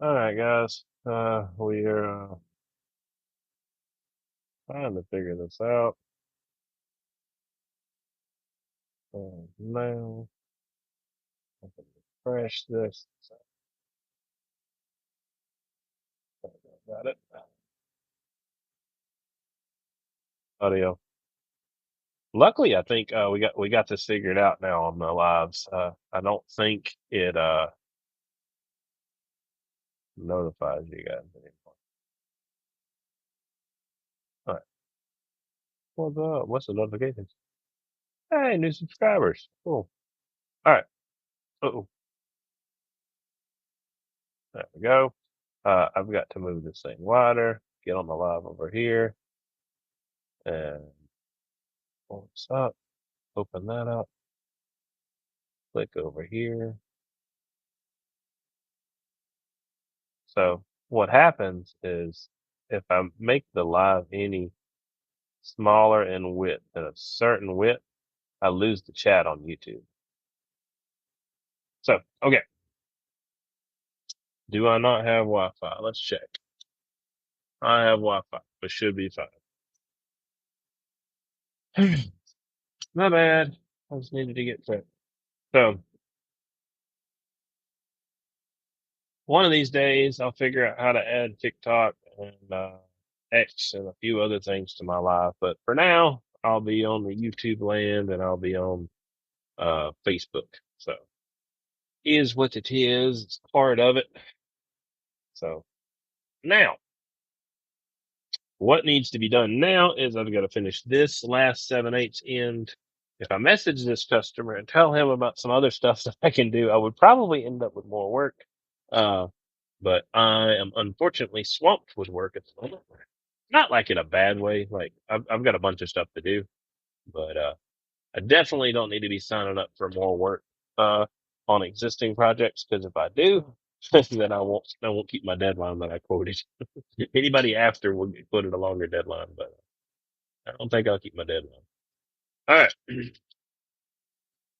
All right, guys. We are trying to figure this out. Now, I can refresh this. So, got it. Audio. Luckily, I think we got this figured out now on the lives. I don't think it notifies you guys anymore. All right. What's the notifications? Hey, new subscribers. Cool. All right. Oh, there we go. I've got to move this thing wider. Get on the live over here and pull this up. Open that up. Click over here. So what happens is if I make the live any smaller in width than a certain width, I lose the chat on YouTube. So, okay. Do I not have Wi-Fi? Let's check. I have Wi-Fi. It should be fine. My bad. I just needed to get set. So one of these days I'll figure out how to add TikTok and X and a few other things to my life. But for now, I'll be on the YouTube land and I'll be on Facebook. So is what it is. It's part of it. So now, what needs to be done now is I've got to finish this last 7/8 end. If I message this customer and tell him about some other stuff that I can do, I would probably end up with more work. Uh, but I am unfortunately swamped with work at the moment. Not like in a bad way. Like I've got a bunch of stuff to do, but I definitely don't need to be signing up for more work uh, on existing projects because if I do, then I won't keep my deadline that I quoted. Anybody after will get quoted a longer deadline, but I don't think I'll keep my deadline. All right,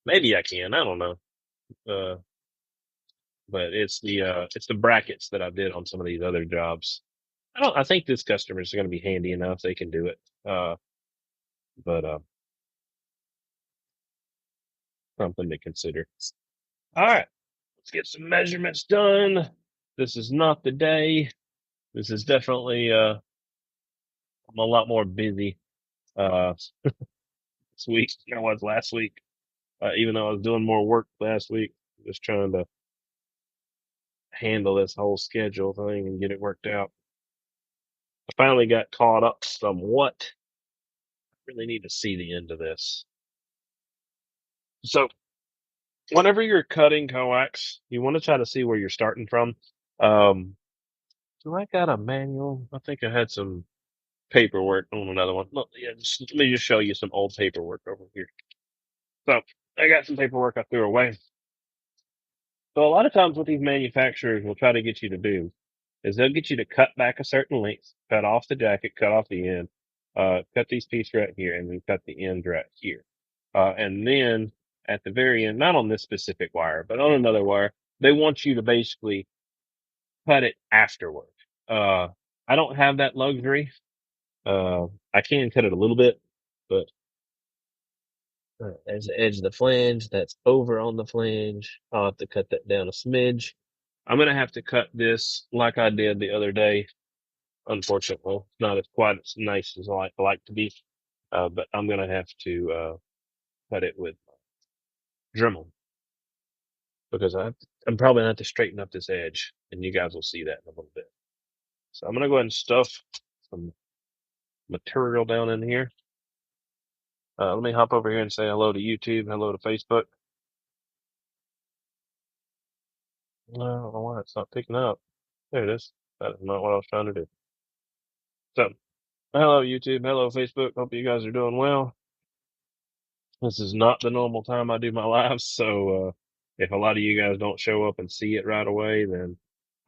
maybe I can. I don't know. Uh, but it's the brackets that I did on some of these other jobs. I think this customer is going to be handy enough; they can do it. But something to consider. All right, let's get some measurements done. This is not the day. This is definitely I'm a lot more busy uh this week than I was last week. Even though I was doing more work last week, just trying to handle this whole schedule thing and get it worked out. I finally got caught up somewhat. Really need to see the end of this. So whenever you're cutting coax, you want to try to see where you're starting from. Um, do I got a manual? I think I had some paperwork on another one. Look, yeah, let me just show you some old paperwork over here. So I got some paperwork I threw away. So a lot of times what these manufacturers will try to get you to do is they'll get you to cut back a certain length, cut off the jacket, cut off the end, cut these pieces right here, and then cut the ends right here. And then at the very end, not on this specific wire, but on another wire, they want you to basically cut it afterward. Uh, I don't have that luxury. I can cut it a little bit, but there's the edge of the flange. That's over on the flange. I'll have to cut that down a smidge. I'm gonna have to cut this like I did the other day. Unfortunately, it's not as quite as nice as I like to be. But I'm gonna have to cut it with Dremel because I'm probably gonna have to straighten up this edge, and you guys will see that in a little bit. So I'm gonna go ahead and stuff some material down in here. Let me hop over here and say hello to YouTube, hello to Facebook. No, I don't know why it's not picking up. There it is. That is not what I was trying to do. So, hello YouTube, hello Facebook. Hope you guys are doing well. This is not the normal time I do my lives, so if a lot of you guys don't show up and see it right away, then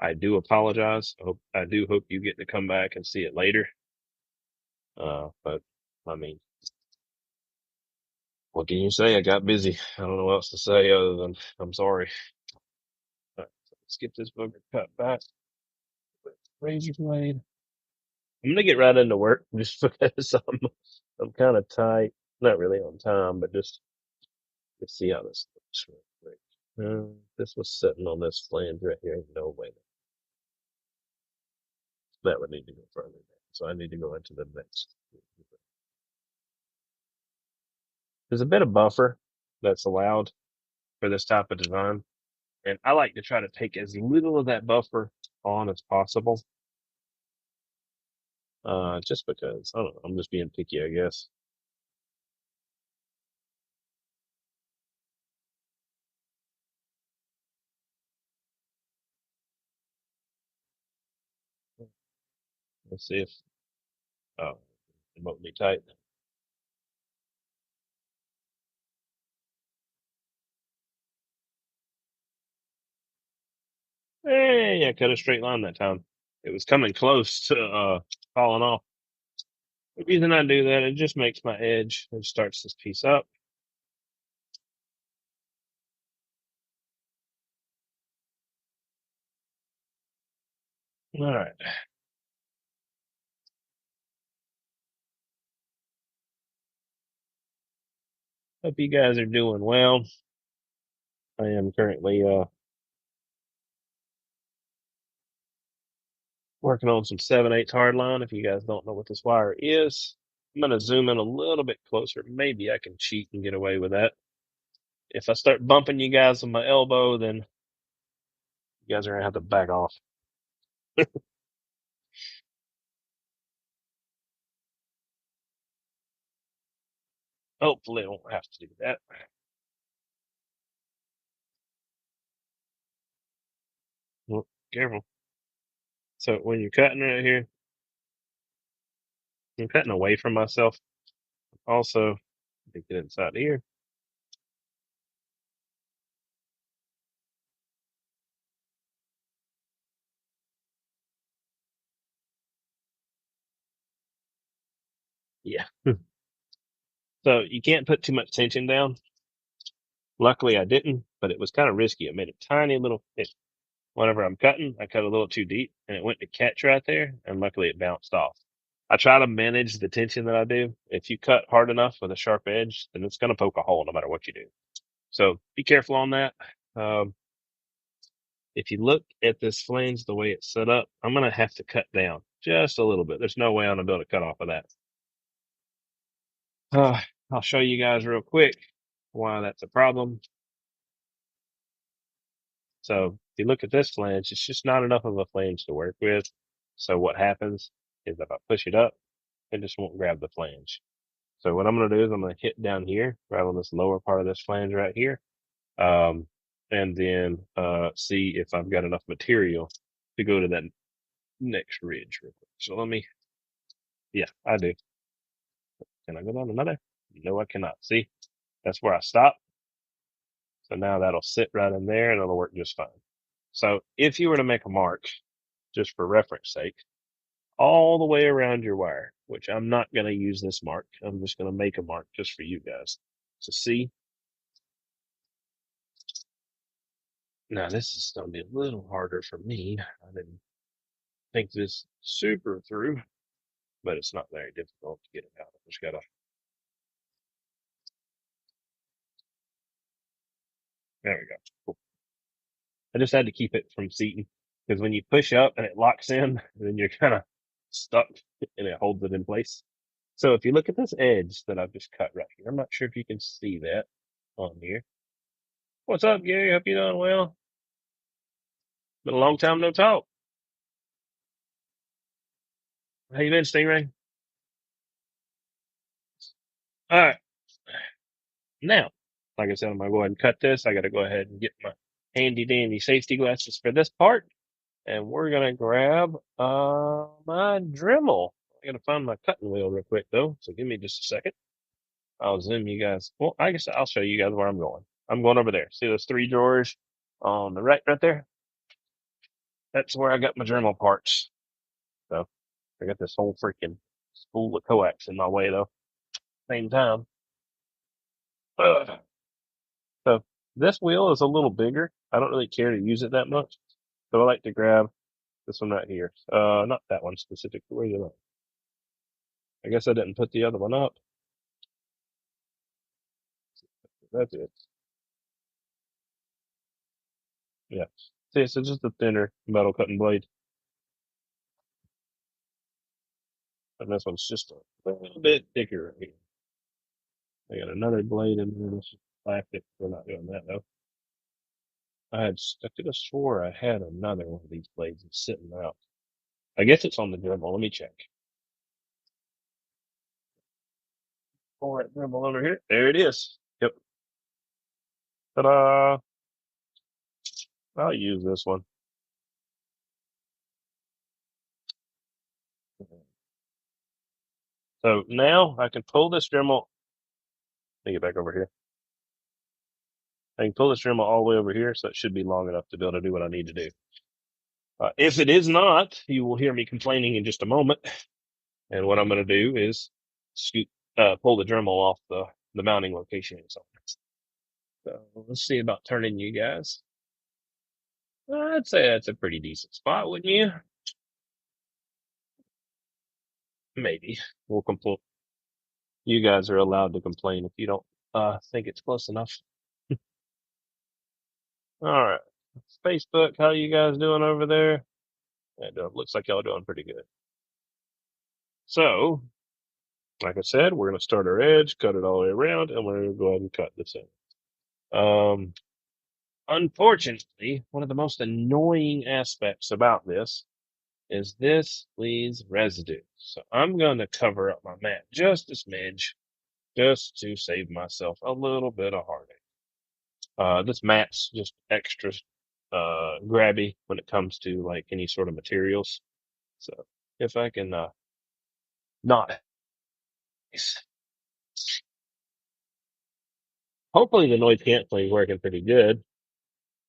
I do apologize. I do hope you get to come back and see it later. But I mean, what can you say? I got busy. I don't know what else to say other than I'm sorry. All right, so let's get this booger cut back. razor blade. I'm gonna get right into work just because I'm kind of tight. Not really on time, but just to see how this looks real quick. This was sitting on this flange right here. No way. That would need to go further down. So I need to go into the next. There's a bit of buffer that's allowed for this type of design. And I like to try to take as little of that buffer on as possible. Just because, I don't know, I'm just being picky, I guess. Let's see if, oh, it won't be tight. Hey, I cut a straight line that time. It was coming close to, falling off. The reason I do that, it just makes my edge and starts this piece up. All right. Hope you guys are doing well. I am currently, working on some 7/8 hardline. If you guys don't know what this wire is, I'm going to zoom in a little bit closer. Maybe I can cheat and get away with that. If I start bumping you guys with my elbow, then you guys are going to have to back off. Hopefully I won't have to do that. Well, careful. So when you're cutting right here, I'm cutting away from myself. Also, get inside here. Yeah. So you can't put too much tension down. Luckily I didn't, but it was kind of risky. I made a tiny little hit. Whenever I'm cutting, I cut a little too deep and it went to catch right there, and luckily it bounced off. I try to manage the tension that I do. If you cut hard enough with a sharp edge, then it's going to poke a hole no matter what you do. So be careful on that. Um, if you look at this flange, the way it's set up, I'm going to have to cut down just a little bit. There's no way I'm going to be able to cut off of that. Uh, I'll show you guys real quick why that's a problem. So if you look at this flange, it's just not enough of a flange to work with. So what happens is if I push it up, it just won't grab the flange. So what I'm going to do is I'm going to hit down here, right on this lower part of this flange right here. And then, see if I've got enough material to go to that next ridge real quick. So let me, yeah, I do. Can I go down another? No, I cannot. See, that's where I stop. So now that'll sit right in there and it'll work just fine. So if you were to make a mark, just for reference sake, all the way around your wire, which I'm not going to use this mark. I'm just going to make a mark just for you guys to see. Now this is going to be a little harder for me. I didn't think this super through, but it's not very difficult to get it out. I just gotta, there we go. Cool. I just had to keep it from seating because when you push up and it locks in, then you're kind of stuck and it holds it in place. So if you look at this edge that I've just cut right here, I'm not sure if you can see that on here. What's up, Gary? Hope you're doing well. Been a long time no talk. How you been, Stingray? All right. Now, like I said, I'm gonna go ahead and cut this. I gotta go ahead and get my handy dandy safety glasses for this part. And we're gonna grab my Dremel. I gotta find my cutting wheel real quick though, so give me just a second. I'll zoom you guys. Well, I guess I'll show you guys where I'm going. I'm going over there. See those three drawers on the right there? That's where I got my Dremel parts. So I got this whole freaking spool of coax in my way though. Same time. Ugh. So this wheel is a little bigger. I don't really care to use it that much. So I like to grab This one right here. Not that one specifically. Where's it at? I guess I didn't put the other one up. That's it. Yeah. See, it's just a thinner metal cutting blade. And this one's just a little bit thicker right here. I got another blade in there. This is plastic. We're not doing that though. I could have swore I had another one of these blades that's sitting out. I guess it's on the dribble. Let me check. All right, dribble over here. There it is. Yep. Ta-da! I'll use this one. So now I can pull this Dremel. Let me get back over here. I can pull this Dremel all the way over here, so it should be long enough to be able to do what I need to do. If it is not, you will hear me complaining in just a moment. And what I'm going to do is pull the Dremel off the mounting location. So let's see about turning you guys. I'd say that's a pretty decent spot, wouldn't you? Maybe. We'll complain. You guys are allowed to complain if you don't think it's close enough. All right. Facebook, how you guys doing over there? It looks like y'all doing pretty good. So, like I said, we're going to start our edge, cut it all the way around, and we're going to go ahead and cut this in. Unfortunately, one of the most annoying aspects about this leaves residue. So I'm going to cover up my mat just a smidge, just to save myself a little bit of heartache. This mat's just extra grabby when it comes to like any sort of materials. So if I can not, hopefully the noise canceling working pretty good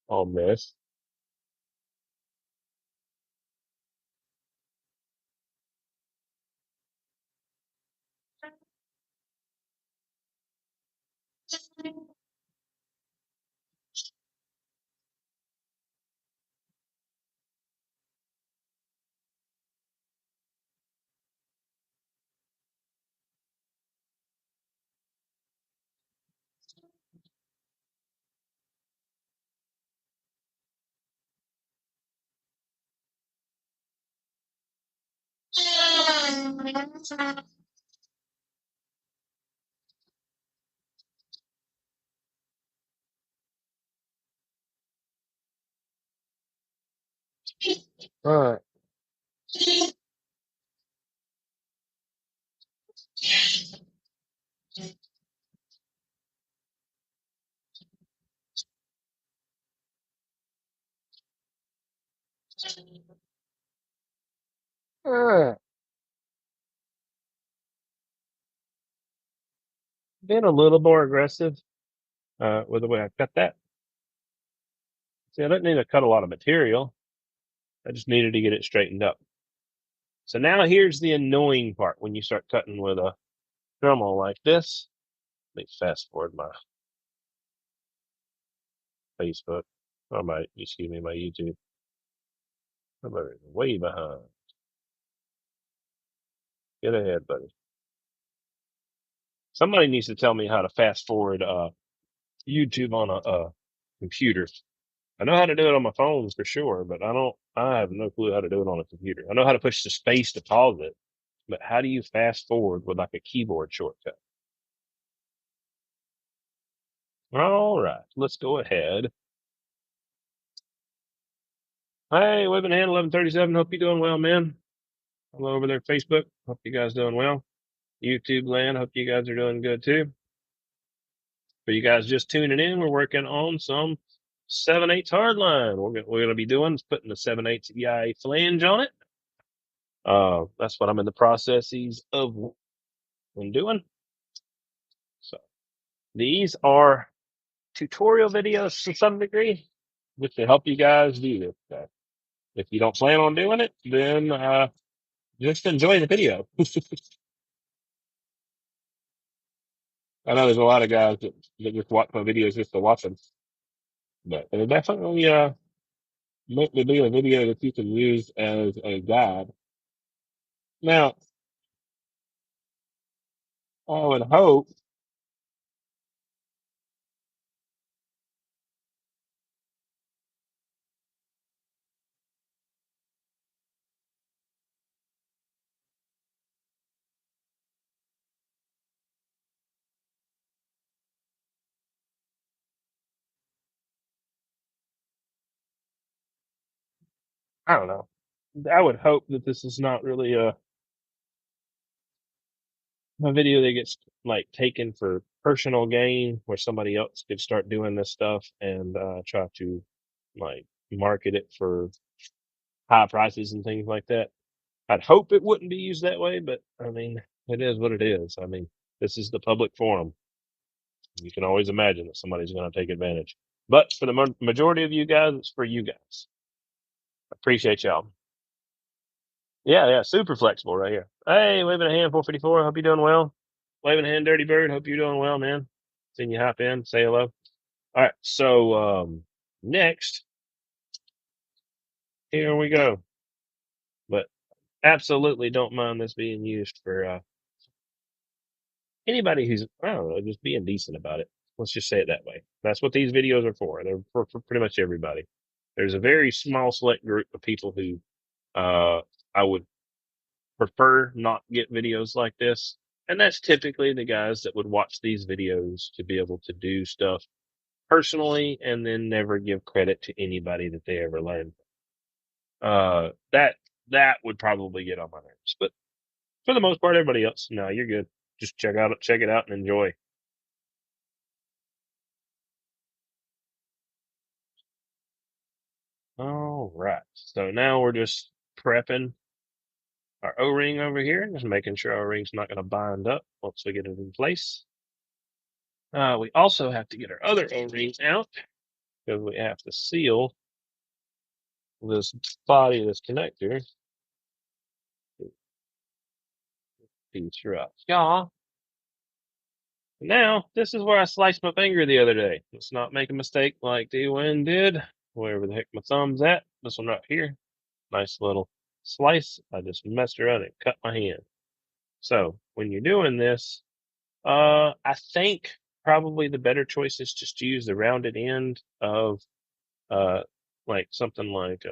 on this. All right. All right. Being a little more aggressive with the way I cut that. See, I didn't need to cut a lot of material. I just needed to get it straightened up. So now here's the annoying part when you start cutting with a Dremel like this. Let me fast forward my Facebook. Or my, excuse me, my YouTube. I'm way behind. Get ahead, buddy. Somebody needs to tell me how to fast forward YouTube on a computer. I know how to do it on my phone for sure, but I have no clue how to do it on a computer. I know how to push the space to pause it, but how do you fast forward with like a keyboard shortcut? All right, let's go ahead. Hey, Webbing Hand 1137. Hope you're doing well, man. Hello over there, Facebook. Hope you guys doing well. YouTube land. Hope you guys are doing good too. For you guys just tuning in, we're working on some 7/8 hardline. We're gonna be doing is putting the 7/8 EIA flange on it. That's what I'm in the processes of doing. So these are tutorial videos to some degree, just to help you guys do this stuff. If you don't plan on doing it, then just enjoy the video. I know there's a lot of guys that just watch my videos just to watch them, but they're definitely make to be a video that you can use as a guide. Now, I would hope, I don't know. I would hope that this is not really a video that gets like taken for personal gain, where somebody else could start doing this stuff and try to like market it for high prices and things like that. I'd hope it wouldn't be used that way, but I mean, it is what it is. I mean, this is the public forum. You can always imagine that somebody's going to take advantage. But for the majority of you guys, it's for you guys. Appreciate y'all. Yeah, yeah, super flexible right here. Hey, waving a hand, 454. Hope you're doing well. Waving a hand, Dirty Bird. Hope you're doing well, man. Seen you hop in, say hello. All right, so next, here we go. But absolutely don't mind this being used for anybody who's, I don't know, just being decent about it. Let's just say it that way. That's what these videos are for. They're for pretty much everybody. There's a very small select group of people who I would prefer not get videos like this. And that's typically the guys that would watch these videos to be able to do stuff personally and then never give credit to anybody that they ever learned. That would probably get on my nerves. But for the most part, everybody else, no, you're good. Just check it out and enjoy. All right. So now we're just prepping our O-ring over here, just making sure our ring's not going to bind up once we get it in place. We also have to get our other O-rings out because we have to seal this body of this connector piece right. Yeah. Now, this is where I sliced my finger the other day. Let's not make a mistake like D-Win did. Wherever the heck my thumb's at. This one right here. Nice little slice. I just messed around and cut my hand. So, when you're doing this, I think probably the better choice is just to use the rounded end of, uh, like something like,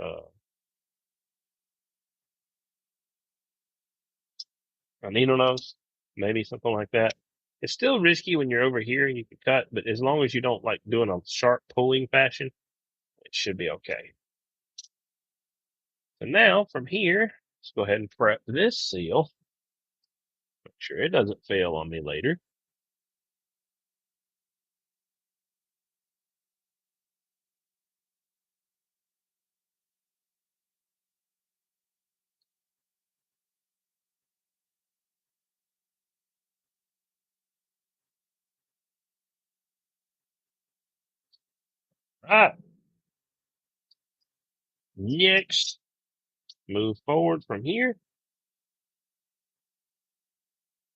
a needle nose, maybe something like that. It's still risky when you're over here and you can cut, but as long as you don't like doing a sharp pulling fashion, it should be okay. So now from here, let's go ahead and prep this seal. Make sure it doesn't fail on me later. All right. Next, move forward from here.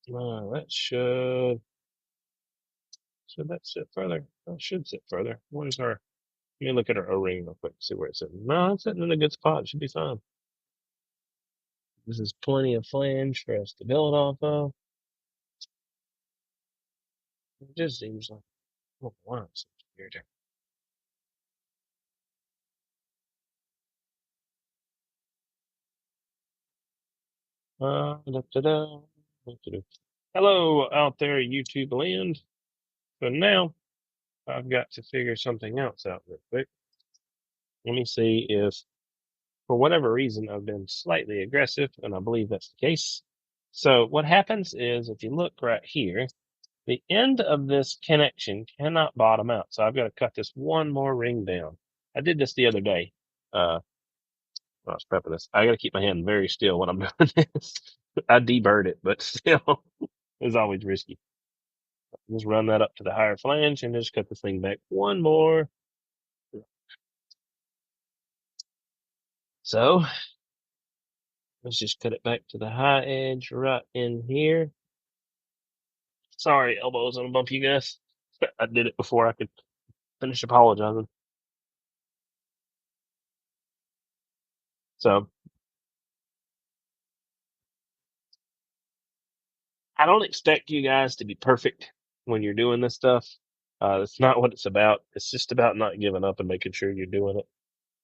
That should that sit further? That should sit further. Where's our? Let me look at our O-ring real quick, see where it's sitting. No, it's sitting in a good spot. It should be fine. This is plenty of flange for us to build off of. It just seems like, oh, wow, it's weird. Da-da-da, da-da-da. Hello out there, YouTube land. So now I've got to figure something else out real quick. Let me see if, for whatever reason, I've been slightly aggressive, and I believe that's the case. So what happens is, if you look right here, the end of this connection cannot bottom out. So I've got to cut this one more ring down. I did this the other day. When I was prepping this. I got to keep my hand very still when I'm doing this. I deburred it, but still, it's always risky. Just run that up to the higher flange and just cut this thing back one more. So let's just cut it back to the high edge right in here. Sorry, elbows on a bump, you guys. I did it before I could finish apologizing. So I don't expect you guys to be perfect when you're doing this stuff. That's not what it's about. It's just about not giving up and making sure you're doing it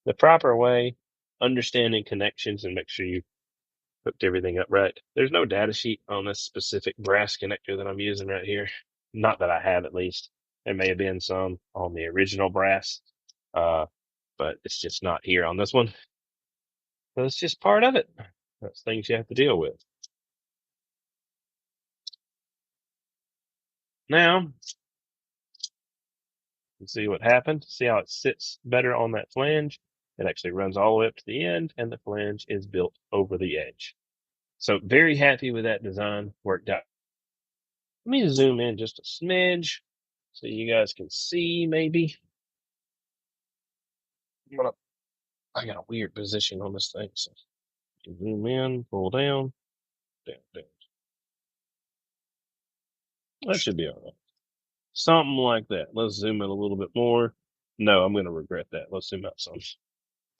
the proper way, understanding connections, and make sure you hooked everything up right. There's no data sheet on this specific brass connector that I'm using right here. Not that I have, at least. There may have been some on the original brass, uh, but it's just not here on this one. So it's just part of it. That's things you have to deal with. Now, you see what happened? See how it sits better on that flange? It actually runs all the way up to the end, and the flange is built over the edge. So very happy with that design. Worked out. Let me zoom in just a smidge so you guys can see maybe. I got a weird position on this thing, so zoom in, pull down, down, down. That should be all right. Something like that. Let's zoom in a little bit more. No, I'm going to regret that. Let's zoom out some.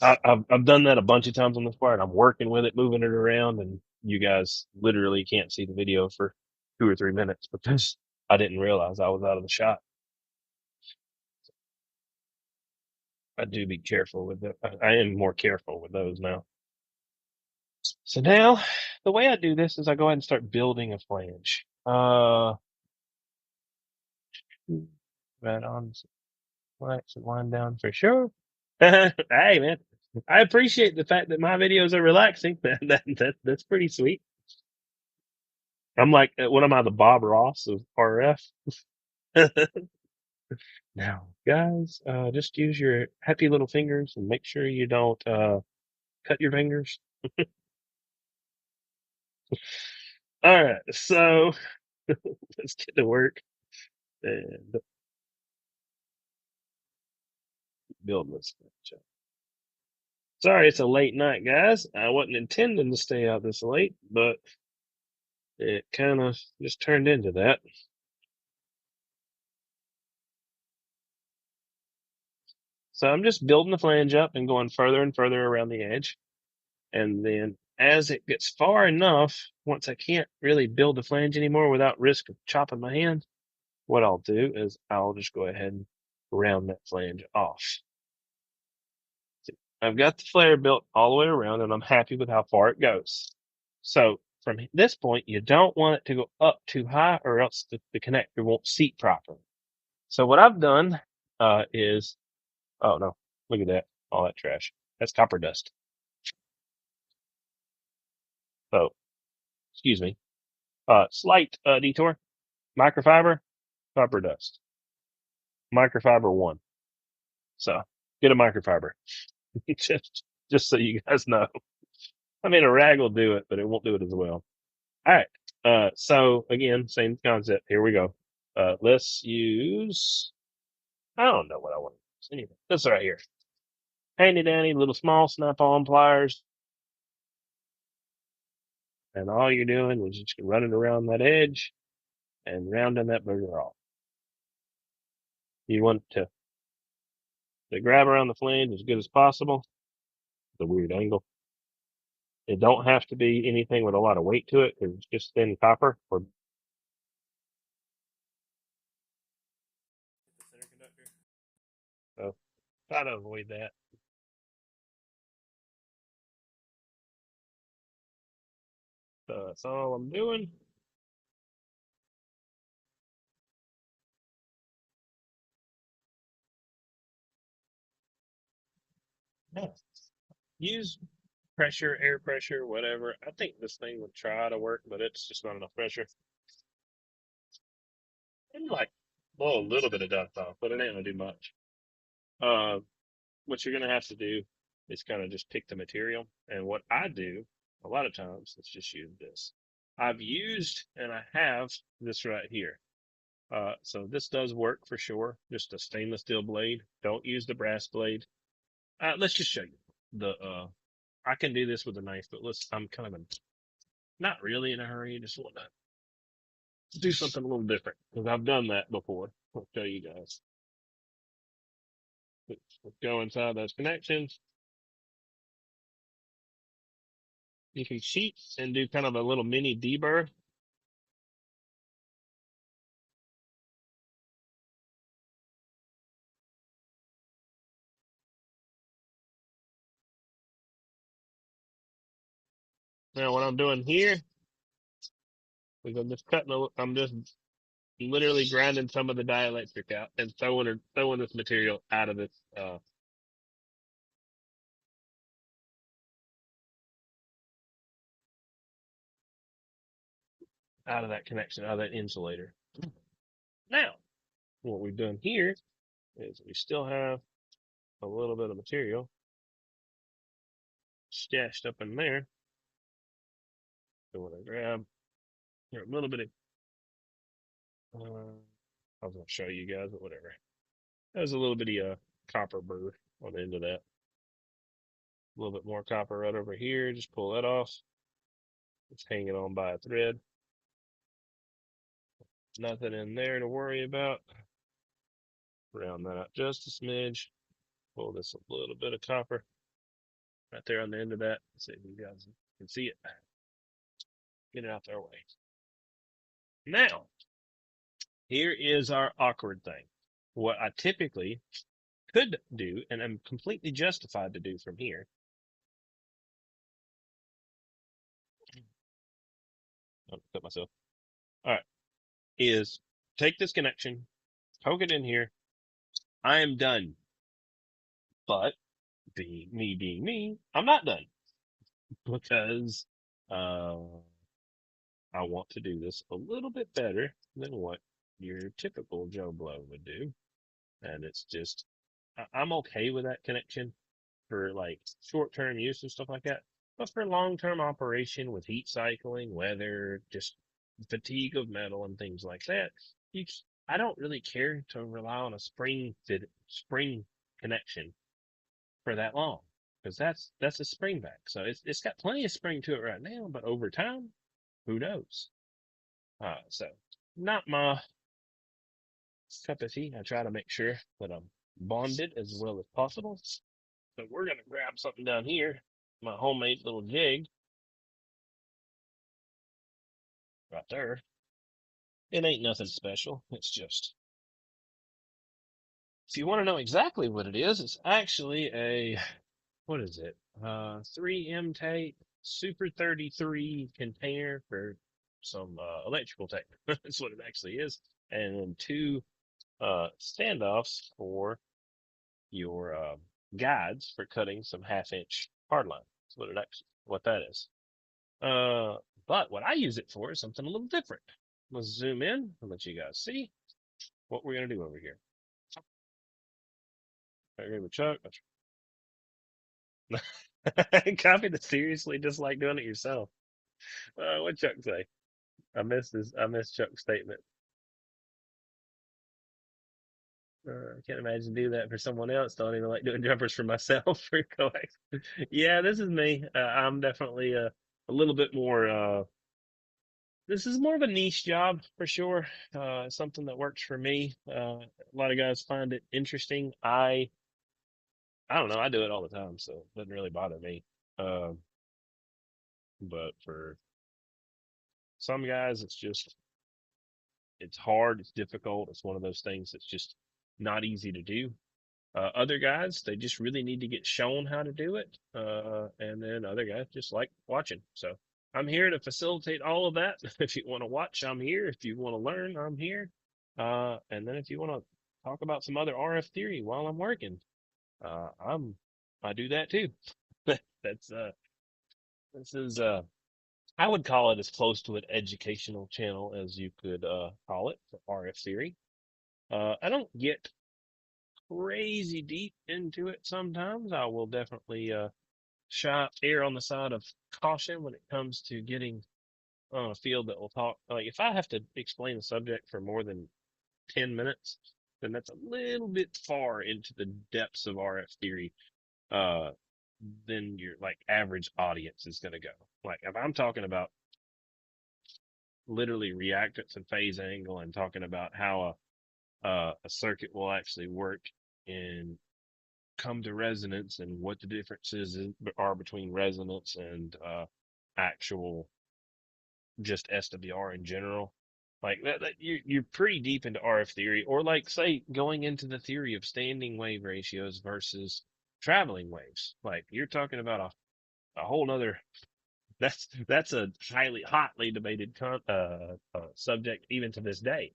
I've done that a bunch of times on this part. I'm working with it, moving it around, and you guys literally can't see the video for 2 or 3 minutes because I didn't realize I was out of the shot. I do be careful with it. I am more careful with those now. So now, the way I do this is I go ahead and start building a flange. Right on, right, so line down for sure. Hey man, I appreciate the fact that my videos are relaxing. That's pretty sweet. I'm like, what am I, the Bob Ross of RF? Now, guys, just use your happy little fingers and make sure you don't cut your fingers. All right, so let's get to work and build this. Sorry, it's a late night, guys. I wasn't intending to stay out this late, but it kind of just turned into that. So I'm just building the flange up and going further and further around the edge. And then as it gets far enough, once I can't really build the flange anymore without risk of chopping my hand, what I'll do is I'll just go ahead and round that flange off. I've got the flare built all the way around and I'm happy with how far it goes. So from this point, you don't want it to go up too high or else the connector won't seat properly. So what I've done, is, oh no, look at that, all that trash. That's copper dust. So, excuse me, slight, detour, microfiber, copper dust, microfiber one. So get a microfiber. just so you guys know. I mean, a rag will do it, but it won't do it as well. All right. So again, same concept. Here we go. Let's use, I don't know what I want to use. Anyway, this right here. Handy dandy little small snap-on pliers. And all you're doing is just running around that edge and rounding that booger off. You want to grab around the flange as good as possible. The weird angle. It don't have to be anything with a lot of weight to it because it's just thin copper or so try to avoid that. So that's all I'm doing. Yeah. Use pressure, air pressure, whatever. I think this thing would try to work, but it's just not enough pressure. And like, well, a little bit of dust off, but it ain't gonna do much. Uh, what you're gonna have to do is kind of just pick the material. And what I do a lot of times, let's just use this. I've used and I have this right here. So this does work for sure. Just a stainless steel blade. Don't use the brass blade. Let's just show you I can do this with a knife, but I'm kind of not really in a hurry. Just want to do something a little different because I've done that before. I'll show you guys. Let's go inside those connections. you can cheat and do kind of a little mini deburr. Now, what I'm doing here is I'm just literally grinding some of the dielectric out and throwing this material out of this out of that connection, out of that insulator. Now, what we've done here is we still have a little bit of material stashed up in there. So when I grab here a little bit of, I was going to show you guys, but whatever. There's a little bitty copper burr on the end of that. A little bit more copper right over here. Just pull that off. It's hanging on by a thread. Nothing in there to worry about. Round that out just a smidge. Pull this a little bit of copper right there on the end of that. See if you guys can see it. Get it out their way. Now, here is our awkward thing. What I typically could do, and I'm completely justified to do from here. I'll cut myself. All right. Is take this connection, poke it in here. I am done. But being me, I'm not done because uh, I want to do this a little bit better than what your typical Joe Blow would do. And it's just, I'm okay with that connection for like short-term use and stuff like that. But for long-term operation with heat cycling, weather, just fatigue of metal and things like that, I don't really care to rely on a spring connection for that long because that's a spring back. So it's got plenty of spring to it right now, but over time, who knows? So not my cup of tea. I try to make sure that I'm bonded as well as possible. So we're gonna grab something down here, my homemade little jig right there. It ain't nothing special. It's just if you want to know exactly what it is, it's actually a what is it? 3M tape Super 33 container for some electrical tape. That's what it actually is. And then two standoffs for your guides for cutting some half-inch hardline. That's what that is. Uh, but what I use it for is something a little different. Let's zoom in and let you guys see what we're gonna do over here. I agree with Chuck. Copy the seriously, just like doing it yourself. What Chuck say? I missed Chuck's statement. I can't imagine do that for someone else. Don't even like doing jumpers for myself for coax. Yeah, this is me. I'm definitely a little bit more. This is more of a niche job for sure. Something that works for me. A lot of guys find it interesting. I don't know. I do it all the time, so it doesn't really bother me. Um, but for some guys, it's hard. It's difficult. It's one of those things that's just not easy to do. Other guys, they just really need to get shown how to do it. And then other guys just like watching. So I'm here to facilitate all of that. If you want to watch, I'm here. If you want to learn, I'm here. And then if you want to talk about some other RF theory while I'm working, uh, I'm, I do that too. That's, this is, I would call it as close to an educational channel as you could, call it for RF theory. I don't get crazy deep into it sometimes. I will definitely err on the side of caution when it comes to getting on a field that will talk. Like if I have to explain a subject for more than 10 minutes, then that's a little bit far into the depths of RF theory. Uh, than your like average audience is going to go. Like if I'm talking about literally reactance and phase angle and talking about how a circuit will actually work and come to resonance and what the differences are between resonance and actual just SWR in general. Like that you're pretty deep into RF theory, or like say going into the theory of standing wave ratios versus traveling waves. Like you're talking about a whole nother. That's a hotly debated subject even to this day,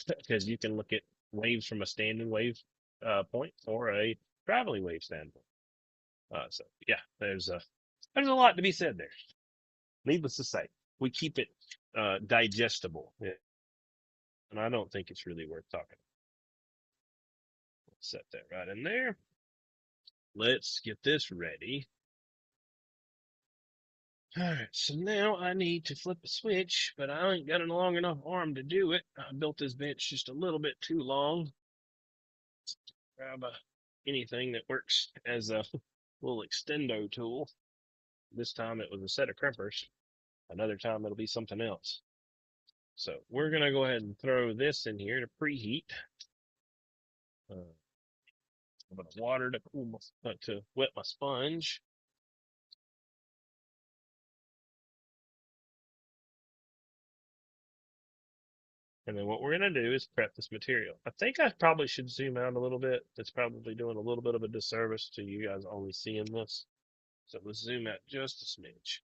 because you can look at waves from a standing wave point or a traveling wave standpoint. So yeah, there's a lot to be said there. Needless to say, we keep it digestible, yeah, and I don't think it's really worth talking. Let's set that right in there. Let's get this ready. All right, so now I need to flip a switch, but I ain't got a long enough arm to do it. I built this bench just a little bit too long. Grab anything that works as a little extendo tool. This time it was a set of crimpers. Another time it'll be something else. So we're going to go ahead and throw this in here to preheat. A bit of water to to wet my sponge. And then what we're going to do is prep this material. I think I probably should zoom out a little bit. It's probably doing a little bit of a disservice to you guys only seeing this. So let's zoom out just a smidge.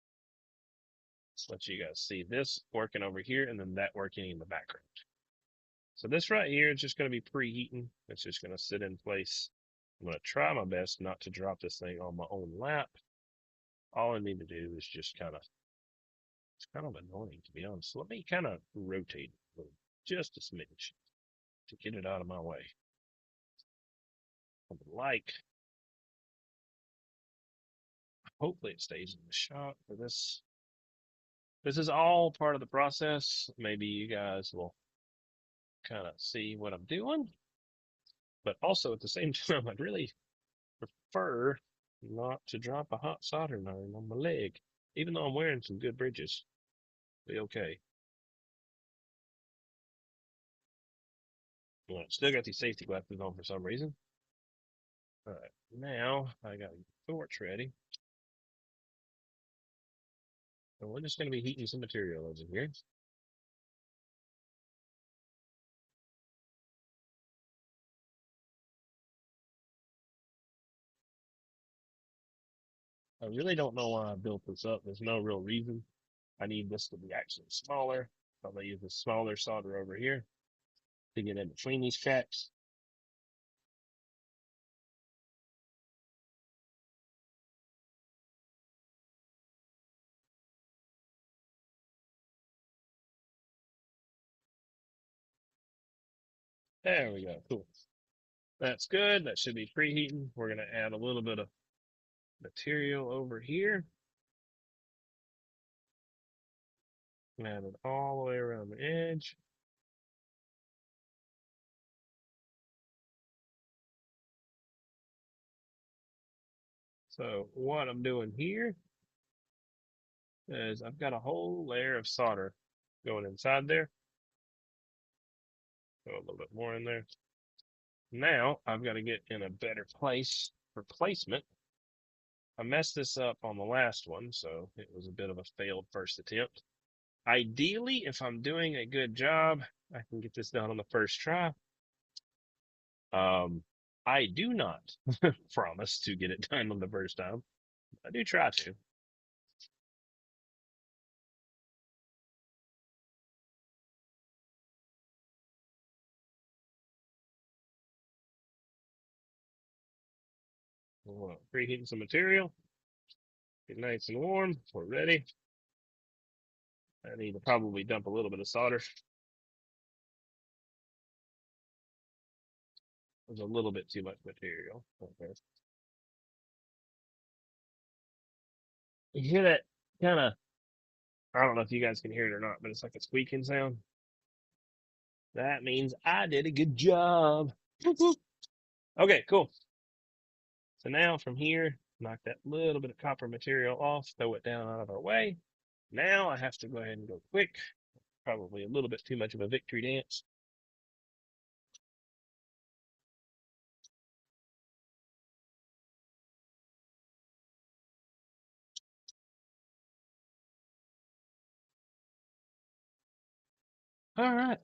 Let's let you guys see this working over here and then that working in the background. So this right here is just going to be preheating. It's just going to sit in place. I'm going to try my best not to drop this thing on my own lap. All I need to do is just it's kind of annoying to be honest. So let me kind of rotate it just a smidge to get it out of my way. Hopefully it stays in the shot for this. This is all part of the process. Maybe you guys will kind of see what I'm doing. But also at the same time, I'd really prefer not to drop a hot soldering iron on my leg, even though I'm wearing some good bridges. Be okay. Well, still got these safety glasses on for some reason. All right, now I got the torch ready. So we're just going to be heating some material over here. I really don't know why I built this up. There's no real reason. I need this to be actually smaller. So I'm going to use this smaller solder over here to get in between these cracks. There we go. Cool. That's good. That should be preheating. We're going to add a little bit of material over here. Add it all the way around the edge. So what I'm doing here is I've got a whole layer of solder going inside there. Throw a little bit more in there. Now I've got to get in a better place for placement. I messed this up on the last one, so it was a bit of a failed first attempt. Ideally, if I'm doing a good job, I can get this done on the first try. I do not promise to get it done on the first time. I do try to. We'll preheating some material. Get nice and warm. We're ready. I need to probably dump a little bit of solder. There's a little bit too much material. Okay. You hear that kind of, I don't know if you guys can hear it or not, but it's like a squeaking sound. That means I did a good job. Okay, cool. So now from here, knock that little bit of copper material off, throw it down out of our way. Now I have to go ahead and go quick. Probably a little bit too much of a victory dance. All right.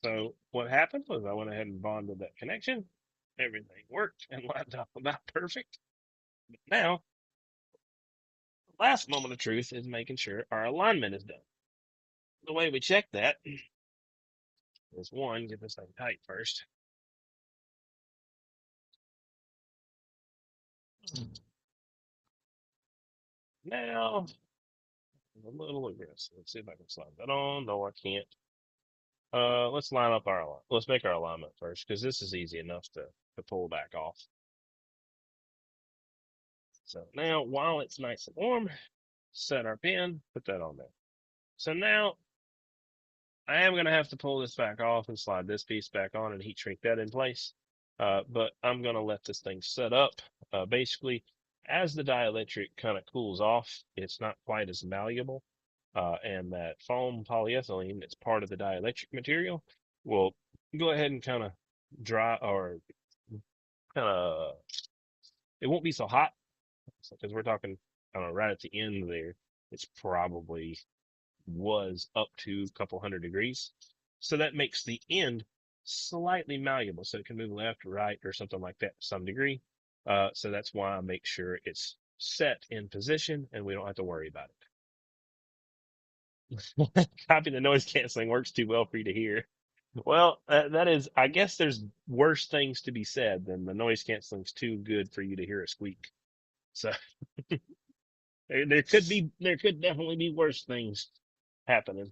So what happened was I went ahead and bonded that connection. Everything worked and lined up about perfect. Now, the last moment of truth is making sure our alignment is done. The way we check that is one, get this thing tight first. Now, a little aggressive. Let's see if I can slide that on. No, I can't. Let's line up our let's make our alignment first because this is easy enough to pull back off. So now, while it's nice and warm, set our pin, put that on there. So now I am going to have to pull this back off and slide this piece back on and heat shrink that in place. But I'm going to let this thing set up. Basically, as the dielectric kind of cools off, it's not quite as malleable. And that foam polyethylene that's part of the dielectric material will go ahead and kind of dry or kind of, it won't be so hot because we're talking, I don't know, right at the end there. It's probably was up to a couple hundred degrees. So that makes the end slightly malleable. So it can move left, right, or something like that to some degree. So that's why I make sure it's set in position and we don't have to worry about it. Copy the noise canceling works too well for you to hear. Well, that is, I guess there's worse things to be said than the noise canceling's too good for you to hear a squeak. So there could definitely be worse things happening.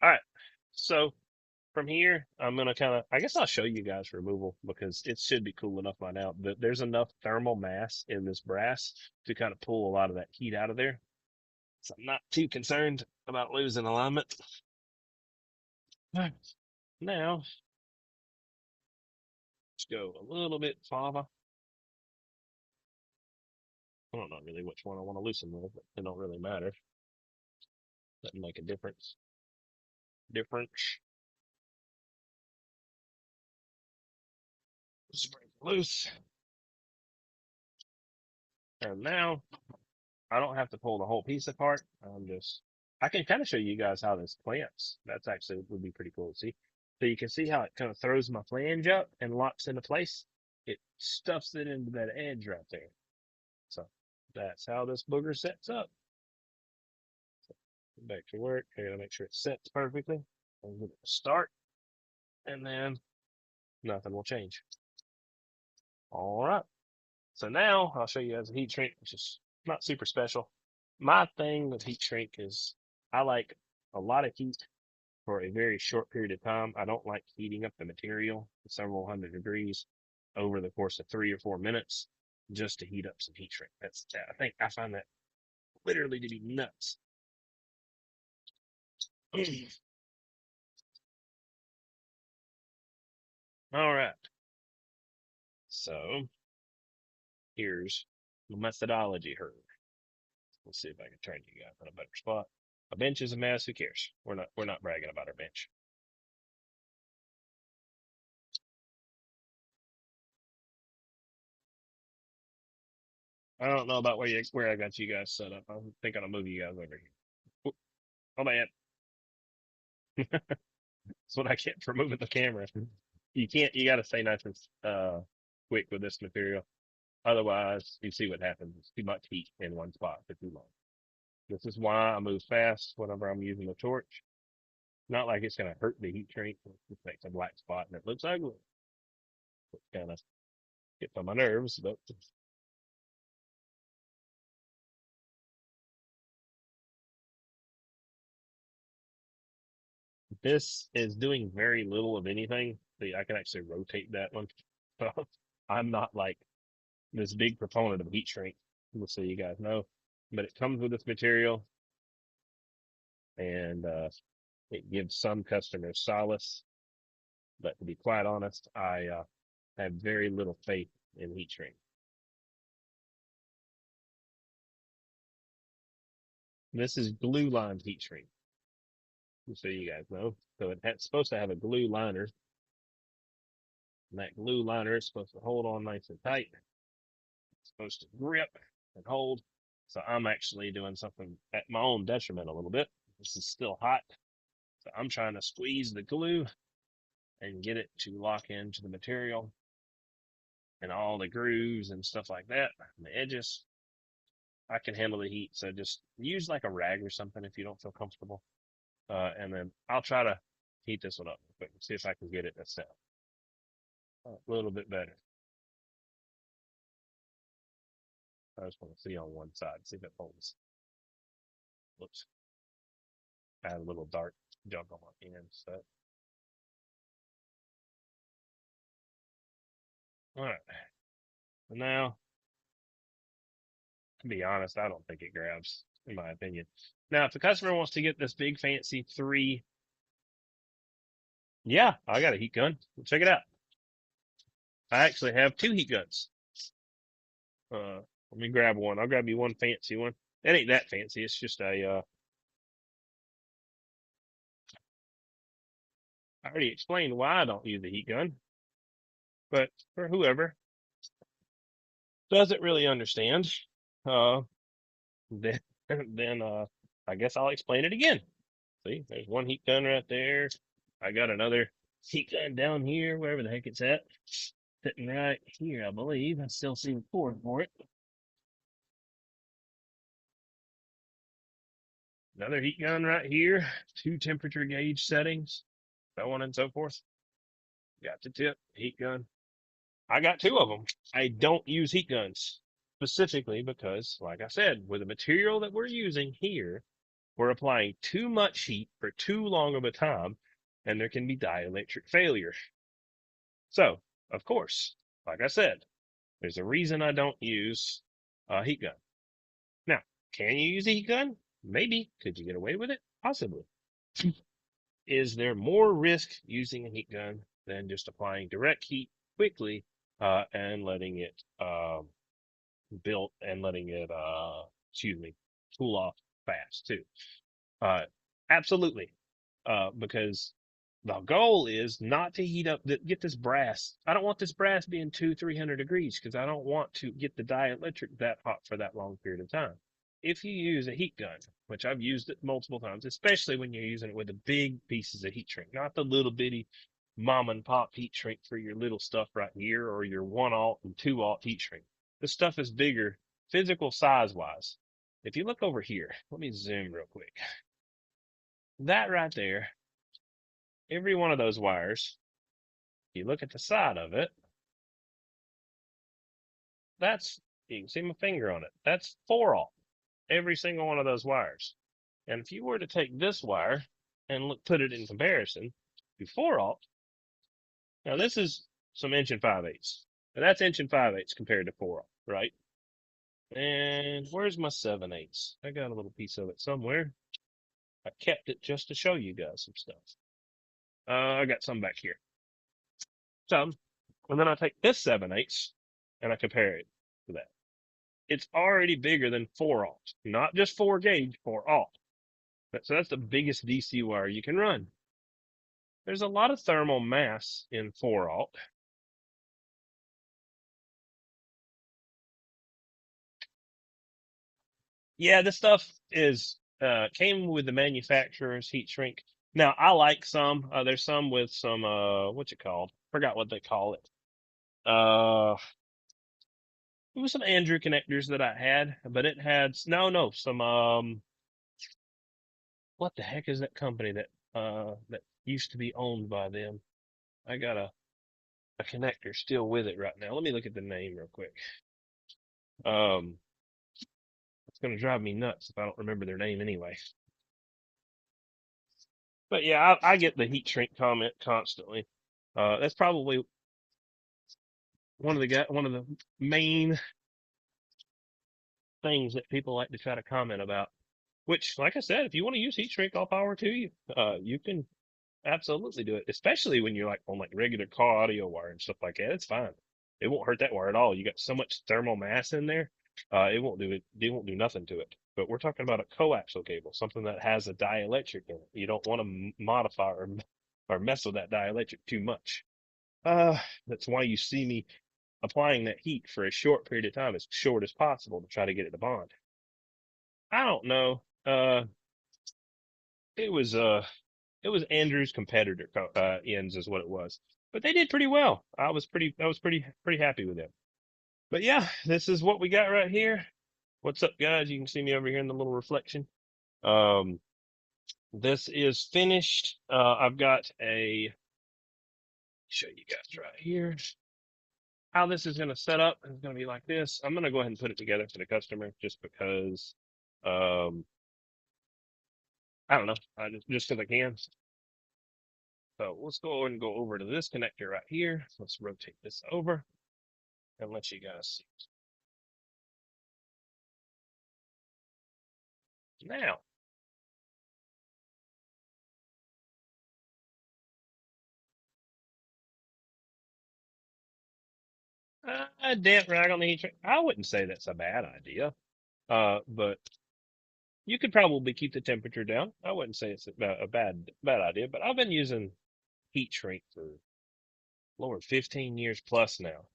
All right. So from here, I'm gonna kind of, I guess I'll show you guys removal because it should be cool enough by now. But there's enough thermal mass in this brass to kind of pull a lot of that heat out of there. So I'm not too concerned about losing alignment. Now, let's go a little bit farther. I don't know really which one I want to loosen with, but it don't really matter. Doesn't make a difference. Just break it loose. And now I don't have to pull the whole piece apart. I can kind of show you guys how this clamps. That's actually would be pretty cool to see. So you can see how it kind of throws my flange up and locks into place. It stuffs it into that edge right there. So that's how this booger sets up. Back to work. I gotta make sure it sets perfectly. I'm gonna start, and then nothing will change. All right. So now I'll show you as a heat shrink, which is not super special. My thing with heat shrink is I like a lot of heat for a very short period of time. I don't like heating up the material to several hundred degrees over the course of 3 or 4 minutes just to heat up some heat shrink. I find that literally to be nuts. All right. So here's the methodology here. Let's see if I can turn you guys in a better spot. A bench is a mess. Who cares? We're not bragging about our bench. I don't know about where I got you guys set up. I think I'll move you guys over here. Oop, oh man, that's what I get for moving the camera. You can't. You got to stay nice and quick with this material. Otherwise, you see what happens. It's too much heat in one spot for too long. This is why I move fast whenever I'm using the torch. Not like it's going to hurt the heat shrink. It just makes a black spot and it looks ugly. It kind of gets on my nerves, but this is doing very little of anything. See, I can actually rotate that one. So I'm not like this big proponent of heat shrink, just so you guys know. But it comes with this material, and it gives some customers solace. But to be quite honest, I have very little faith in heat shrink. This is glue lined heat shrink, just so you guys know. So it's supposed to have a glue liner, and that glue liner is supposed to hold on nice and tight. It's supposed to grip and hold. So I'm actually doing something at my own detriment a little bit. This is still hot. So I'm trying to squeeze the glue and get it to lock into the material and all the grooves and stuff like that. And the edges, I can handle the heat. So just use like a rag or something if you don't feel comfortable. And then I'll try to heat this one up real quick and see if I can get it to set a little bit better. I just want to see on one side, see if it holds. Whoops. I had a little dark junk on my hand. So, all right. So now, to be honest, I don't think it grabs, in my opinion. Now, if the customer wants to get this big fancy three, yeah, I got a heat gun. Check it out. I actually have two heat guns. Let me grab one. I'll grab you one fancy one. It ain't that fancy. It's just I already explained why I don't use a heat gun, but for whoever doesn't really understand, uh, then, then I guess I'll explain it again. See, there's one heat gun right there. I got another heat gun down here, wherever the heck it's at. Sitting right here, I believe. I still see the cord for it. Another heat gun right here. Two temperature gauge settings, so on and so forth. Got the tip, heat gun. I got two of them. I don't use heat guns specifically because, like I said, with the material that we're using here, we're applying too much heat for too long of a time, and there can be dielectric failure. So, of course, like I said, there's a reason I don't use a heat gun. Now, can you use a heat gun? Maybe. Could you get away with it? Possibly. Is there more risk using a heat gun than just applying direct heat quickly and letting it build and letting it excuse me cool off fast too? Uh, Absolutely. Because the goal is not to heat up, get this brass. I don't want this brass being 300 degrees because I don't want to get the dielectric that hot for that long period of time. If you use a heat gun, which I've used it multiple times, especially when you're using it with the big pieces of heat shrink, not the little bitty mom and pop heat shrink for your little stuff right here or your 1 aught and 2 aught heat shrink. This stuff is bigger, physical size wise. If you look over here, let me zoom real quick. That right there, every one of those wires, you look at the side of it, that's, you can see my finger on it. That's 4 aught, every single one of those wires. And if you were to take this wire and put it in comparison to 4 aught, now this is some inch and 5/8. Now that's inch and 5/8 compared to 4 aught, right? And where's my 7/8? I got a little piece of it somewhere. I kept it just to show you guys some stuff. I got some back here. So, and then I take this 7/8 and I compare it to that. It's already bigger than 4 aught, not just 4 gauge, 4 aught. So that's the biggest DC wire you can run. There's a lot of thermal mass in 4 aught. Yeah, this stuff is came with the manufacturer's heat shrink. Now I like some. There's some with some what's it called? Forgot what they call it. It was some Andrew connectors that I had, but it had no some what the heck is that company that used to be owned by them? I got a connector still with it right now. Let me look at the name real quick. Um, it's gonna drive me nuts if I don't remember their name anyway. But yeah, I get the heat shrink comment constantly. That's probably one of the main things that people like to try to comment about. Which, like I said, if you want to use heat shrink, all power to you. You can absolutely do it, especially when you're like on like regular car audio wire and stuff like that. It's fine. It won't hurt that wire at all. You got so much thermal mass in there. It won't do it. It won't do nothing to it. But we're talking about a coaxial cable, something that has a dielectric in it. You don't want to modify or mess with that dielectric too much. Uh, that's why you see me applying that heat for a short period of time, as short as possible, to try to get it to bond. I don't know. It was Andrew's competitor ends is what it was, but they did pretty well. I was pretty happy with them. But yeah, this is what we got right here. What's up, guys? You can see me over here in the little reflection. Um, this is finished. I've got a show you guys right here how this is going to set up. It's going to be like this. I'm going to go ahead and put it together for the customer just because, um, I don't know, just because I can. So let's go ahead and go over to this connector right here. Let's rotate this over and let you guys see. Now, a damp rag on the heat shrink. I wouldn't say that's a bad idea. But you could probably keep the temperature down. I wouldn't say it's a bad idea. But I've been using heat shrink for Lord 15 years plus now.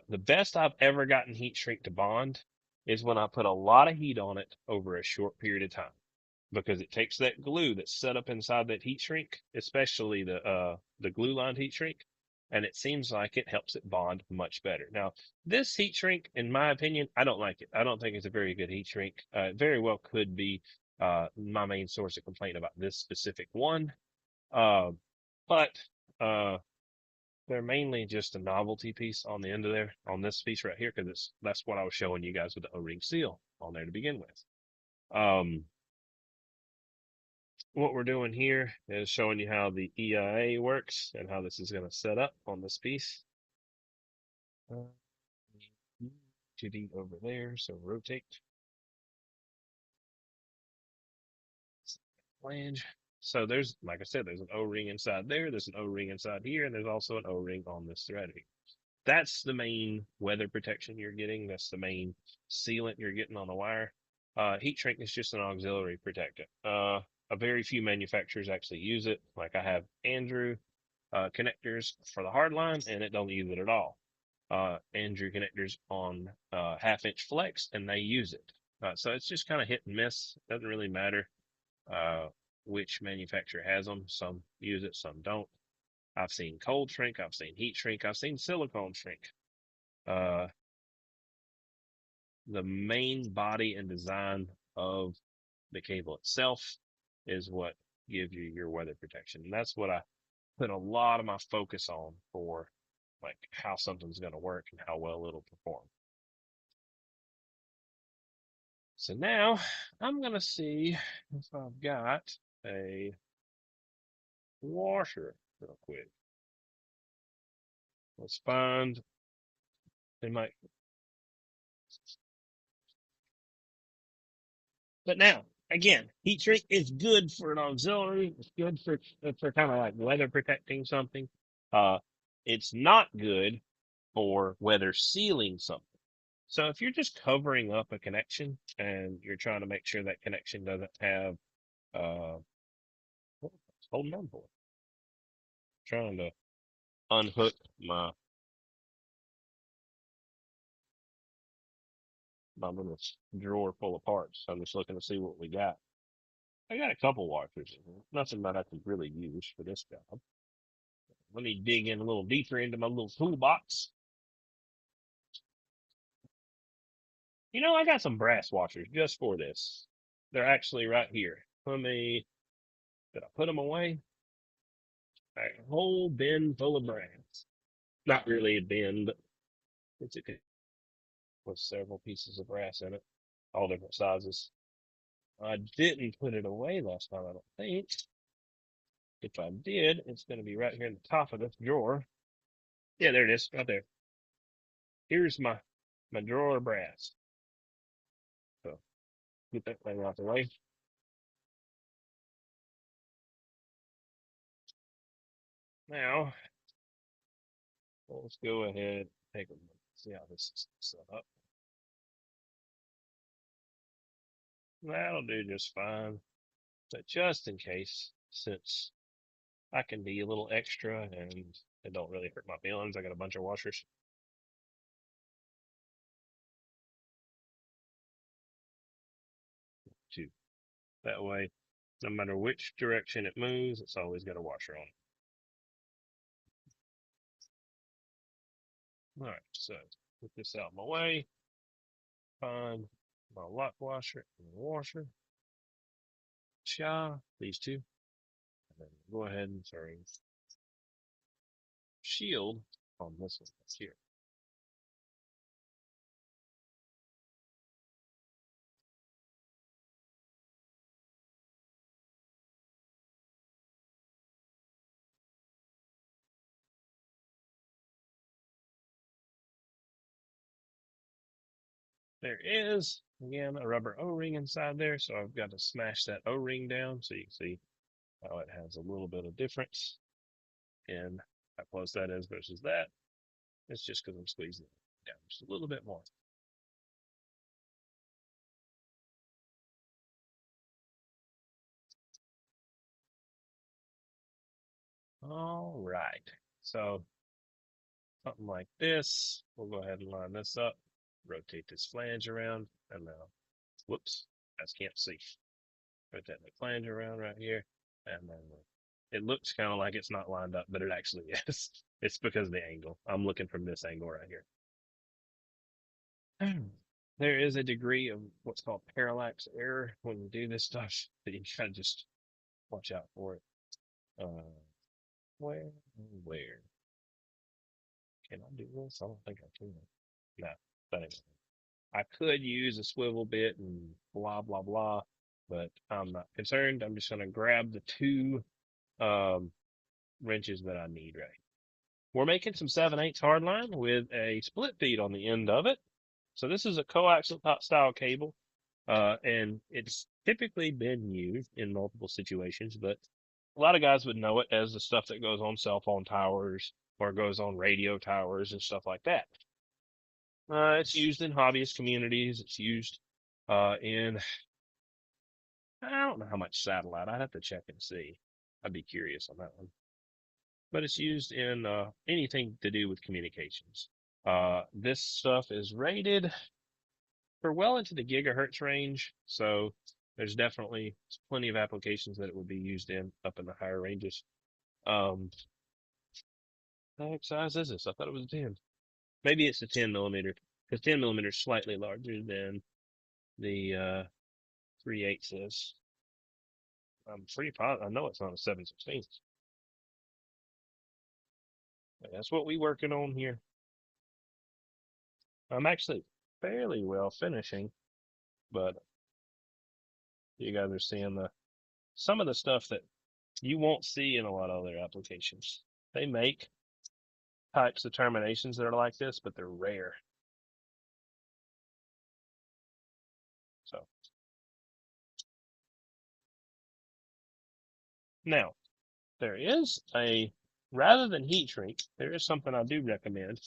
The best I've ever gotten heat shrink to bond is when I put a lot of heat on it over a short period of time because it takes that glue that's set up inside that heat shrink, especially the glue lined heat shrink, and it seems like it helps it bond much better. Now, this heat shrink, in my opinion, I don't like it. I don't think it's a very good heat shrink. It very well could be my main source of complaint about this specific one. Uh, but uh, they're mainly just a novelty piece on the end of there on this piece right here because that's what I was showing you guys with the O-ring seal on there to begin with. Um, what we're doing here is showing you how the EIA works and how this is going to set up on this piece. To be over there, so rotate. Flange. So there's, like I said, there's an O-ring inside there, there's an O-ring inside here, and there's also an O-ring on this thread here. That's the main weather protection you're getting. That's the main sealant you're getting on the wire. Heat shrink is just an auxiliary protectant. A very few manufacturers actually use it. Like I have Andrew connectors for the hardline, and it don't use it at all. Andrew connectors on half-inch flex, and they use it. So it's just kind of hit and miss. Doesn't really matter uh, which manufacturer has them. Some use it, some don't. I've seen cold shrink, I've seen heat shrink, I've seen silicone shrink. Uh, the main body and design of the cable itself is what gives you your weather protection. And that's what I put a lot of my focus on for like how something's going to work and how well it'll perform. So now I'm going to see if I've got a washer real quick. Let's find, they might. But now, again, heat shrink is good for an auxiliary. It's good for kind of like weather protecting something. Uh, it's not good for weather sealing something. So if you're just covering up a connection and you're trying to make sure that connection doesn't have what was I holding on for? Trying to unhook my little drawer full of parts. I'm just looking to see what we got. I got a couple washers in here. Nothing that I could really use for this job. Let me dig in a little deeper into my little toolbox. You know, I got some brass washers just for this. They're actually right here. Did I put them away? A whole bin full of brass. Not really a bin, but it's okay. With several pieces of brass in it, all different sizes. I didn't put it away last time, I don't think. If I did, it's going to be right here in the top of this drawer. Yeah, there it is, right there. Here's my drawer of brass. So get that thing out the way. Now, let's go ahead and take a look, see how this is set up. That'll do just fine. But just in case, since I can be a little extra and it don't really hurt my feelings, I got a bunch of washers. That way, no matter which direction it moves, it's always got a washer on. All right, so put this out of my way. Find my lock washer and washer. These two. And then go ahead and turn shield on this one here. There is, again, a rubber O-ring inside there, so I've got to smash that O-ring down so you can see how it has a little bit of difference in how close that is versus that. It's just because I'm squeezing it down just a little bit more. All right, so something like this. We'll go ahead and line this up, rotate this flange around, and now, whoops, I just can't see. Rotate the flange around right here, and then it looks kind of like it's not lined up, but it actually is. It's because of the angle. I'm looking from this angle right here. There is a degree of what's called parallax error when you do this stuff, but you gotta just watch out for it. Where? Can I do this? I don't think I can. No, but anyway. I could use a swivel bit and blah, blah, blah, but I'm not concerned. I'm just going to grab the two wrenches that I need right. We're making some 7/8 hardline with a split feed on the end of it. So this is a coaxial style cable, and it's typically been used in multiple situations, but a lot of guys would know it as the stuff that goes on cell phone towers or goes on radio towers and stuff like that. It's used in hobbyist communities. It's used in, I don't know how much satellite. I'd have to check and see. I'd be curious on that one. But it's used in anything to do with communications. This stuff is rated for well into the gigahertz range, so there's definitely plenty of applications that it would be used in up in the higher ranges. How heck size is this? I thought it was a 10. Maybe it's a 10 millimeter, because 10 millimeter is slightly larger than the 3/8 is. I'm pretty positive. I know it's not a 7/16. That's what we working on here. I'm actually fairly well finishing, but you guys are seeing some of the stuff that you won't see in a lot of other applications. They make types of terminations that are like this, but they're rare. So now there is rather than heat shrink, there is something I do recommend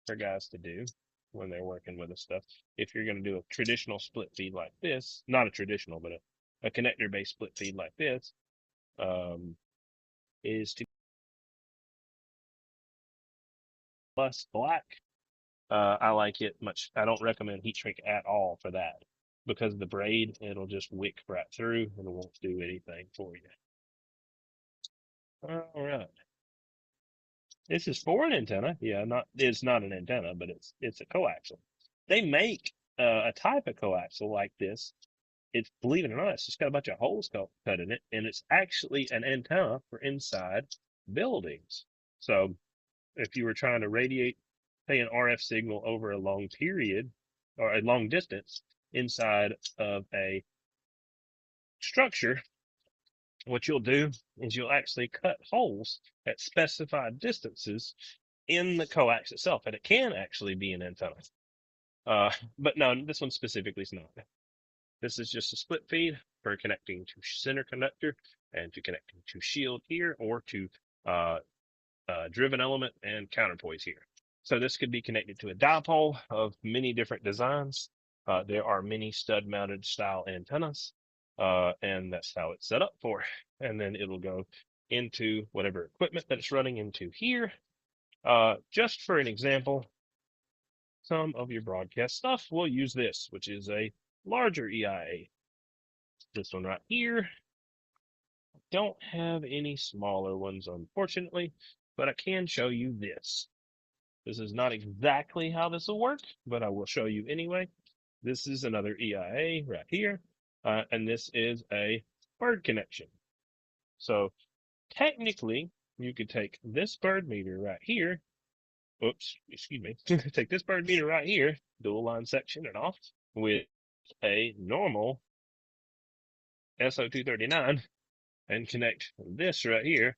for guys to do when they're working with this stuff. If you're going to do a traditional split feed like this, not a traditional, but a connector based split feed like this, is to plus black. I like it much. I don't recommend heat shrink at all for that because the braid, it'll just wick right through and it won't do anything for you. All right. This is for an antenna. Yeah, it's not an antenna, but it's a coaxial. They make a type of coaxial like this. It's, believe it or not, it's just got a bunch of holes cut in it, and it's actually an antenna for inside buildings. So if you were trying to radiate, say, an RF signal over a long period or a long distance inside of a structure, what you'll do is you'll actually cut holes at specified distances in the coax itself, and it can actually be an antenna. But no, this one specifically is not. This is just a split feed for connecting to center conductor and to connecting to shield here or to driven element and counterpoise here. So this could be connected to a dipole of many different designs. There are many stud mounted style antennas, and that's how it's set up for. And then it'll go into whatever equipment that it's running into here. Just for an example, some of your broadcast stuff will use this, which is a larger EIA. this one right here. Don't have any smaller ones, unfortunately, but I can show you this. This is not exactly how this will work, but I will show you anyway. This is another EIA right here, and this is a bird connection. So technically, you could take this bird meter right here. Oops, excuse me. Take this bird meter right here, dual line section it off with a normal SO239 and connect this right here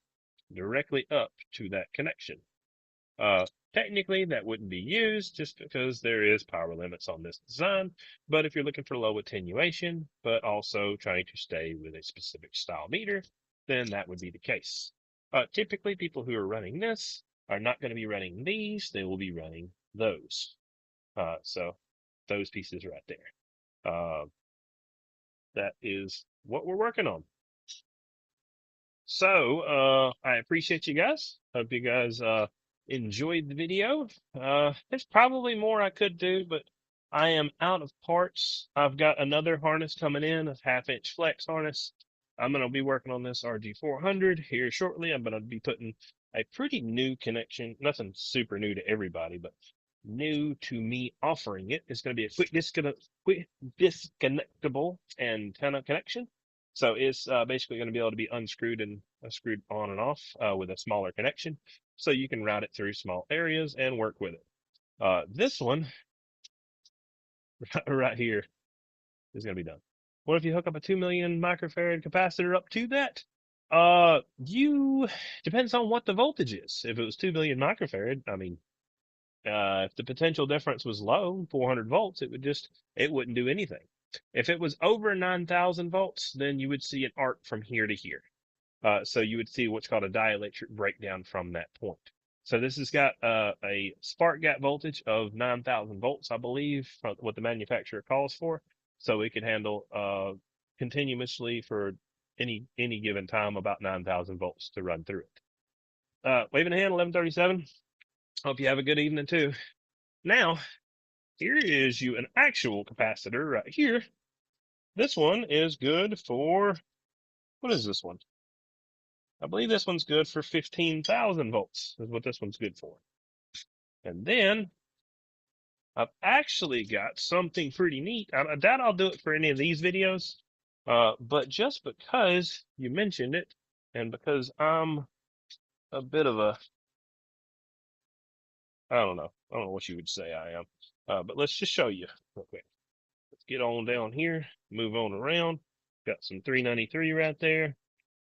directly up to that connection. Technically, that wouldn't be used just because there is power limits on this design. But if you're looking for low attenuation, but also trying to stay with a specific style meter, then that would be the case. Typically, people who are running this are not going to be running these. They will be running those. So those pieces right there. That is what we're working on. So I appreciate you guys. Hope you guys enjoyed the video. There's probably more I could do, but I am out of parts. I've got another harness coming in, a 1/2-inch flex harness. I'm going to be working on this RG400 here shortly. I'm going to be putting a pretty new connection, nothing super new to everybody, but new to me offering it. It's going to be a quick disconnectable antenna connection. So it's basically going to be able to be unscrewed and screwed on and off with a smaller connection. So you can route it through small areas and work with it. This one right here is going to be done. What if you hook up a 2 million microfarad capacitor up to that? You depends on what the voltage is. If it was 2 million microfarad, I mean, if the potential difference was low, 400 volts, it wouldn't do anything. If it was over 9,000 volts, then you would see an arc from here to here. So you would see what's called a dielectric breakdown from that point. So this has got a spark gap voltage of 9,000 volts, I believe, what the manufacturer calls for. So it could handle continuously for any given time about 9,000 volts to run through it. Waving a hand, 1137. Hope you have a good evening too. Now, here is you an actual capacitor right here. This one is good for, what is this one? I believe this one's good for 15,000 volts is what this one's good for. And then I've actually got something pretty neat. I doubt I'll do it for any of these videos, but just because you mentioned it and because I'm a bit of a, I don't know what you would say I am, but let's just show you real quick. Let's get on down here, move on around. Got some 393 right there.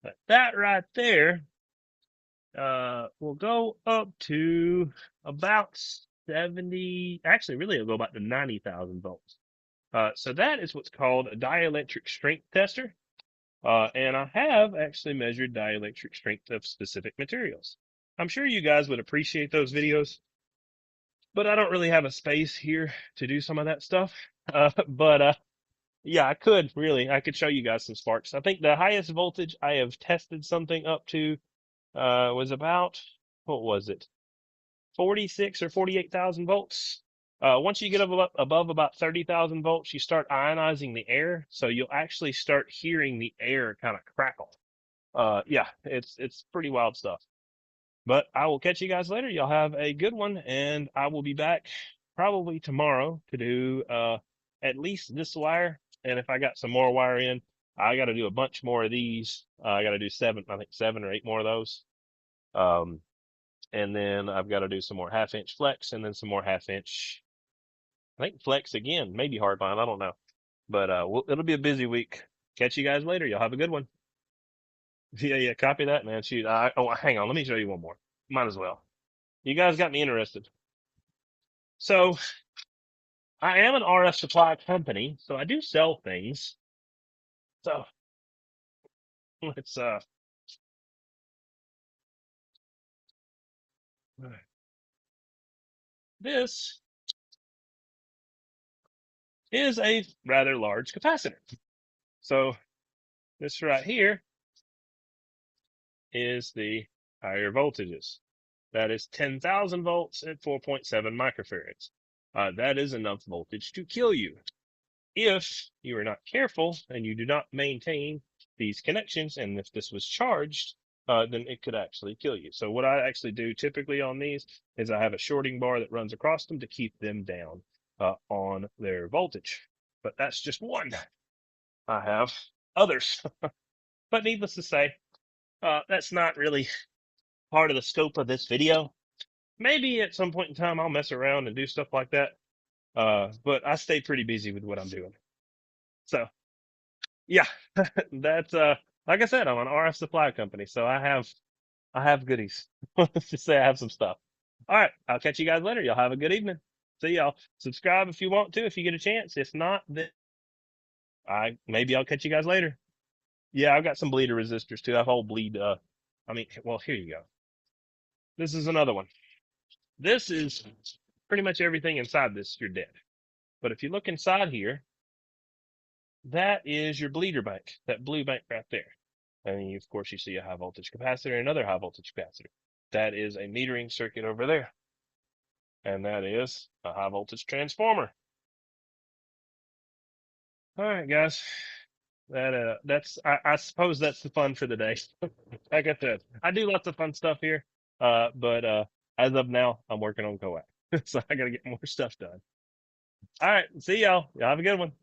But that right there will go up to about 70, actually really it'll go about to 90,000 volts. So that is what's called a dielectric strength tester. And I have actually measured dielectric strength of specific materials. I'm sure you guys would appreciate those videos, but I don't really have a space here to do some of that stuff. But yeah, I could show you guys some sparks. I think the highest voltage I have tested something up to was about, what was it? 46 or 48,000 volts. Once you get above about 30,000 volts, you start ionizing the air. So you'll actually start hearing the air kind of crackle. Yeah, it's pretty wild stuff. But I will catch you guys later. Y'all have a good one, and I will be back probably tomorrow to do at least this wire. And if I got some more wire in, I got to do a bunch more of these. I got to do I think 7 or 8 more of those. And then I've got to do some more 1/2-inch flex and then some more 1/2-inch, I think flex again, maybe hardline. I don't know. But it'll be a busy week. Catch you guys later. Y'all have a good one. Yeah, copy that, man. Shoot. Hang on. Let me show you one more. Might as well. You guys got me interested. So I am an RF supply company, so I do sell things. So let's this is a rather large capacitor. So this right here is the higher voltages. That is 10,000 volts at 4.7 microfarads. That is enough voltage to kill you. if you are not careful and you do not maintain these connections, and if this was charged, then it could actually kill you. So what I actually do typically on these is I have a shorting bar that runs across them to keep them down on their voltage. But that's just one. I have others. But needless to say, that's not really part of the scope of this video. Maybe at some point in time I'll mess around and do stuff like that. But I stay pretty busy with what I'm doing. So yeah, that's like I said, I'm an RF supply company, so I have goodies. Let's just say I have some stuff. All right, I'll catch you guys later. Y'all have a good evening. See y'all. Subscribe if you want to, if you get a chance. If not, then maybe I'll catch you guys later. Yeah, I've got some bleeder resistors too. I've whole bleed. I mean, well, here you go. This is another one. This is pretty much everything inside this. You're dead. But if you look inside here, that is your bleeder bank. That blue bank right there. And you, of course, you see a high voltage capacitor and another high voltage capacitor. That is a metering circuit over there. And that is a high voltage transformer. All right, guys. I suppose that's the fun for the day. Like I said, I do lots of fun stuff here. But as of now, I'm working on coax. So I gotta get more stuff done. All right, see y'all. Y'all have a good one.